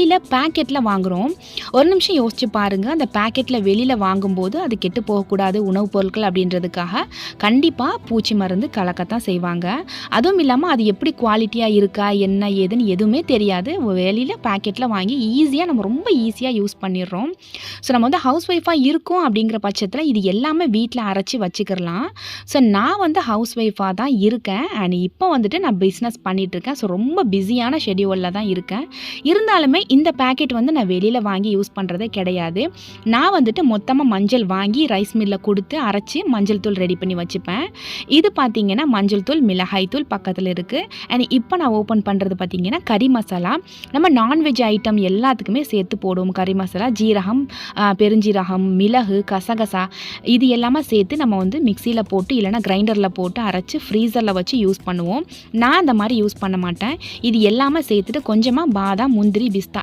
வெளியில் பேக்கெட்டில் வாங்குகிறோம். ஒரு நிமிஷம் யோசிச்சு பாருங்கள், அந்த பேக்கெட்டில் வெளியில் வாங்கும்போது அது கெட்டு போகக்கூடாது உணவுப் பொருட்கள் அப்படின்றதுக்காக கண்டிப்பாக பூச்சி மருந்து கலக்கத்தான் செய்வாங்க. அதுவும் இல்லாமல் அது எப்படி குவாலிட்டியாக இருக்கா என்ன ஏதுன்னு எதுவுமே தெரியாது. வெளியில் பேக்கெட்டில் வாங்கி நம்ம ரொம்ப ஈஸியாக யூஸ் பண்ணிடுறோம். ஸோ நம்ம வந்து ஹவுஸ் ஒய்ஃபாக இருக்கோம் அப்படிங்கிற பட்சத்தில் இது எல்லாமே வீட்டில் அரைச்சி வச்சுக்கிடலாம். ஸோ நான் வந்து ஹவுஸ் ஒய்ஃபாக தான் இருக்கேன். அண்ட் இப்போ வந்துட்டு நான் பிஸ்னஸ் பண்ணிகிட்ருக்கேன். ஸோ ரொம்ப பிஸியான ஷெட்யூலில் தான் இருக்கேன். இருந்தாலுமே இந்த பேக்கெட் வந்து நான் வெளியில் வாங்கி யூஸ் பண்ணுறதே கிடையாது. நான் வந்துட்டு மொத்தமாக மஞ்சள் வாங்கி ரைஸ் மில்லில் கொடுத்து அரைச்சி மஞ்சள் தூள் ரெடி பண்ணி வச்சுப்பேன். இது பார்த்திங்கன்னா மஞ்சள் தூள், மிளகாய் தூள் பக்கத்தில் இருக்குது. அண்ட் இப்போ நான் ஓப்பன் பண்ணுறது பார்த்திங்கன்னா கறி மசாலா. நம்ம நான்வெஜ் ஐட்டம் எல்லாத்துக்குமே சேர்த்து போடுவோம். கறி மசாலா, ஜீரகம், பெருஞ்சீரகம், மிளகு, கசகசா இது எல்லாமே சேர்த்து நம்ம வந்து மிக்சியில் போட்டு இல்லைனா கிரைண்டரில் போட்டு அரைச்சி ஃப்ரீசரில் வச்சு யூஸ் பண்ணுவோம். நான் அந்த மாதிரி யூஸ் பண்ண மாட்டேன். இது எல்லாமே சேர்த்துட்டு கொஞ்சமாக பாதாம், முந்திரி, பிஸ்தா